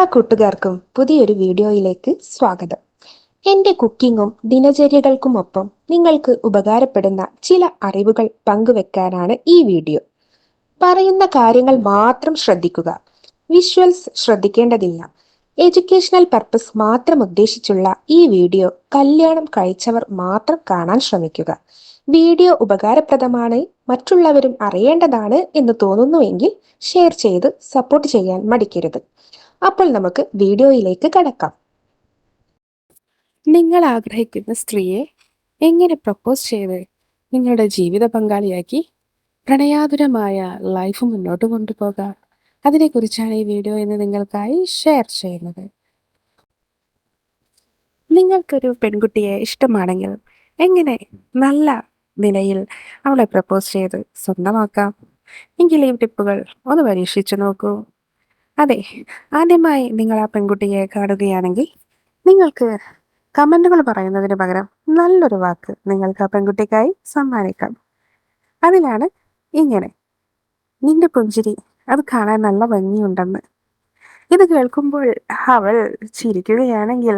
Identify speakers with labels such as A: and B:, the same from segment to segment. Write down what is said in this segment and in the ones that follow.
A: എല്ലാ കൂട്ടുകാർക്കും പുതിയൊരു വീഡിയോയിലേക്ക് സ്വാഗതം. എൻ്റെ കുക്കിങ്ങും ദിനചര്യകൾക്കുമൊപ്പം നിങ്ങൾക്ക് ഉപകാരപ്പെടുന്ന ചില അറിവുകൾ പങ്കുവെക്കാനാണ് ഈ വീഡിയോ. പറയുന്ന കാര്യങ്ങൾ മാത്രം ശ്രദ്ധിക്കുക. വിഷ്വൽസ് ശ്രദ്ധിക്കേണ്ടതില്ല. എഡ്യൂക്കേഷണൽ പർപ്പസ് മാത്രം ഉദ്ദേശിച്ചുള്ള ഈ വീഡിയോ കല്യാണം കഴിച്ചവർ മാത്രം കാണാൻ ശ്രമിക്കുക. വീഡിയോ ഉപകാരപ്രദമാണ്, മറ്റുള്ളവരും അറിയേണ്ടതാണ് എന്ന് തോന്നുന്നുവെങ്കിൽ ഷെയർ ചെയ്ത് സപ്പോർട്ട് ചെയ്യാൻ മടിക്കരുത്. അപ്പോൾ നമുക്ക് വീഡിയോയിലേക്ക് കടക്കാം.
B: നിങ്ങൾ ആഗ്രഹിക്കുന്ന സ്ത്രീയെ എങ്ങനെ പ്രപ്പോസ് ചെയ്ത് നിങ്ങളുടെ ജീവിത പങ്കാളിയാക്കി പ്രണയാതുരമായ ലൈഫ് മുന്നോട്ട് കൊണ്ടുപോകാം, അതിനെക്കുറിച്ചാണ് ഈ വീഡിയോ ഇന്ന് നിങ്ങൾക്കായി ഷെയർ ചെയ്യുന്നത്. നിങ്ങൾക്കൊരു പെൺകുട്ടിയെ ഇഷ്ടമാണെങ്കിൽ എങ്ങനെ നല്ല നിലയിൽ അവളെ പ്രപ്പോസ് ചെയ്ത് സ്വന്തമാക്കാം എങ്കിൽ ഈ ടിപ്പുകൾ ഒന്ന് പരീക്ഷിച്ചു നോക്കൂ. അതെ, ആദ്യമായി നിങ്ങൾ ആ പെൺകുട്ടിയെ കാണുകയാണെങ്കിൽ നിങ്ങൾക്ക് കമന്റുകൾ പറയുന്നതിന് പകരം നല്ലൊരു വാക്ക് നിങ്ങൾക്ക് ആ പെൺകുട്ടിക്കായി സമ്മാനിക്കാം. അതിലാണ് ഇങ്ങനെ: നിന്റെ പുഞ്ചിരി അത് കാണാൻ നല്ല ഭംഗിയുണ്ടെന്ന്. ഇത് കേൾക്കുമ്പോൾ അവൾ ചിരിക്കുകയാണെങ്കിൽ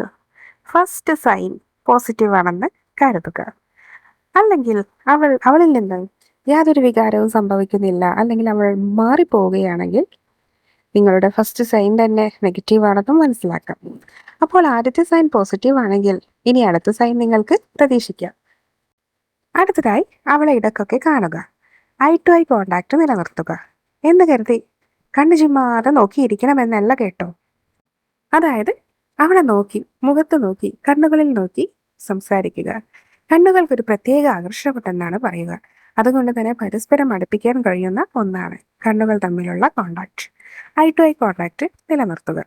B: ഫസ്റ്റ് സൈൻ പോസിറ്റീവ് ആണെന്ന് കരുതുക. അല്ലെങ്കിൽ അവളിൽ നിന്ന് യാതൊരു വികാരവും സംഭവിക്കുന്നില്ല, അല്ലെങ്കിൽ അവൾ മാറിപ്പോവുകയാണെങ്കിൽ നിങ്ങളുടെ ഫസ്റ്റ് സൈൻ തന്നെ നെഗറ്റീവ് ആണെന്നും മനസ്സിലാക്കാം. അപ്പോൾ ആദ്യത്തെ സൈൻ പോസിറ്റീവ് ആണെങ്കിൽ ഇനി അടുത്ത സൈൻ നിങ്ങൾക്ക് പ്രതീക്ഷിക്കാം. അടുത്തതായി അവളെ ഇടയ്ക്കൊക്കെ കാണുക. ഐ ടു ഐ കോണ്ടാക്ട് നിലനിർത്തുക. എന്ന് കരുതി കണ്ണു ചിമ്മാതെ നോക്കിയിരിക്കണമെന്നല്ല കേട്ടോ. അതായത് അവളെ നോക്കി, മുഖത്ത് നോക്കി, കണ്ണുകളിൽ നോക്കി സംസാരിക്കുക. കണ്ണുകൾക്കൊരു പ്രത്യേക ആകർഷണമുണ്ടെന്നാണ് പറയുക. അതുകൊണ്ട് തന്നെ പരസ്പരം അടുപ്പിക്കാൻ കഴിയുന്ന ഒന്നാണ് കണ്ണുകൾ തമ്മിലുള്ള contact. Eye to eye contact നിലനിർത്തുക.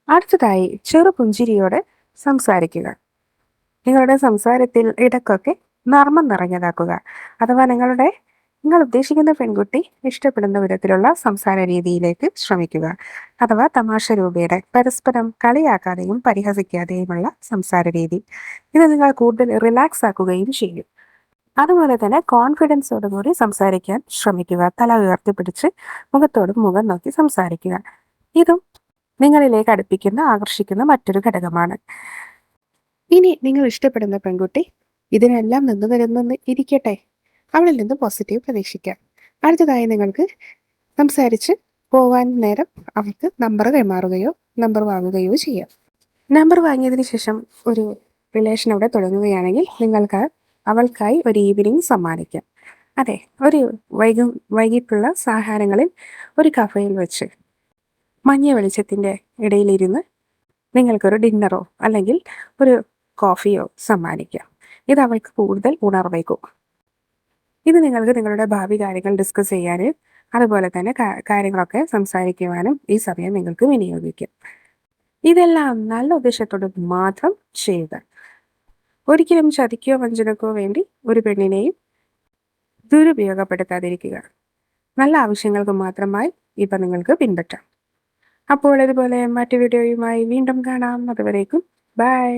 B: അടുത്തതായി ചെറു പുഞ്ചിരിയോടെ സംസാരിക്കുക. നിങ്ങളുടെ സംസാരത്തിൽ ഇടയ്ക്കൊക്കെ നർമ്മം നിറഞ്ഞതാക്കുക. അഥവാ നിങ്ങൾ ഉദ്ദേശിക്കുന്ന പെൺകുട്ടി ഇഷ്ടപ്പെടുന്ന വിധത്തിലുള്ള സംസാര രീതിയിലേക്ക് ശ്രമിക്കുക. അഥവാ തമാശ രൂപയുടെ, പരസ്പരം കളിയാക്കാതെയും പരിഹസിക്കാതെയുമുള്ള സംസാര രീതി. ഇത് നിങ്ങൾ കൂടുതൽ റിലാക്സ് ആക്കുകയും ചെയ്യും. അതുപോലെ തന്നെ കോൺഫിഡൻസോടുകൂടി സംസാരിക്കാൻ ശ്രമിക്കുക. തല ഉയർത്തിപ്പിടിച്ച് മുഖത്തോട് മുഖം നോക്കി സംസാരിക്കുക. ഇതും നിങ്ങളിലേക്ക് അടുപ്പിക്കുന്ന, ആകർഷിക്കുന്ന മറ്റൊരു ഘടകമാണ്. ഇനി നിങ്ങൾ ഇഷ്ടപ്പെടുന്ന പെൺകുട്ടി ഇതിനെല്ലാം നിന്ന് വരുന്നെന്ന് ഇരിക്കട്ടെ, അവളിൽ നിന്ന് പോസിറ്റീവ് പ്രതീക്ഷിക്കാം. അടുത്തതായി നിങ്ങൾക്ക് സംസാരിച്ച് പോവാൻ നേരം അവൾക്ക് നമ്പർ കൈമാറുകയോ നമ്പർ വാങ്ങുകയോ ചെയ്യാം. നമ്പർ വാങ്ങിയതിന് ശേഷം ഒരു റിലേഷൻ അവിടെ തുടങ്ങുകയാണെങ്കിൽ നിങ്ങൾക്ക് അവൾക്കായി ഒരു ഈവനിങ് സമ്മാനിക്കാം. അതെ, ഒരു വൈകിട്ടുള്ള സാഹാരങ്ങളിൽ ഒരു കഫയിൽ വെച്ച് മഞ്ഞ വെളിച്ചത്തിൻ്റെ ഇടയിലിരുന്ന് നിങ്ങൾക്കൊരു ഡിന്നറോ അല്ലെങ്കിൽ ഒരു കോഫിയോ സമ്മാനിക്കാം. ഇത് അവൾക്ക് കൂടുതൽ ഉണർവേക്കും. ഇത് നിങ്ങൾക്ക് നിങ്ങളുടെ ഭാവി കാര്യങ്ങൾ ഡിസ്കസ് ചെയ്യാനും അതുപോലെ തന്നെ കാര്യങ്ങളൊക്കെ സംസാരിക്കുവാനും ഈ സമയം നിങ്ങൾക്ക് വിനിയോഗിക്കാം. ഇതെല്ലാം നല്ല ഉദ്ദേശത്തോട് മാത്രം ചെയ്യുക. ഒരിക്കലും ചതിക്കോ വഞ്ചനക്കോ വേണ്ടി ഒരു പെണ്ണിനെയും ദുരുപയോഗപ്പെടുത്താതിരിക്കുക. നല്ല ആവശ്യങ്ങൾക്ക് മാത്രമായി ഇപ്പം നിങ്ങൾക്ക് പിൻപറ്റാം. അപ്പോൾ ഇതുപോലെ മറ്റു വീഡിയോയുമായി വീണ്ടും കാണാം. അതുവരേക്കും ബൈ.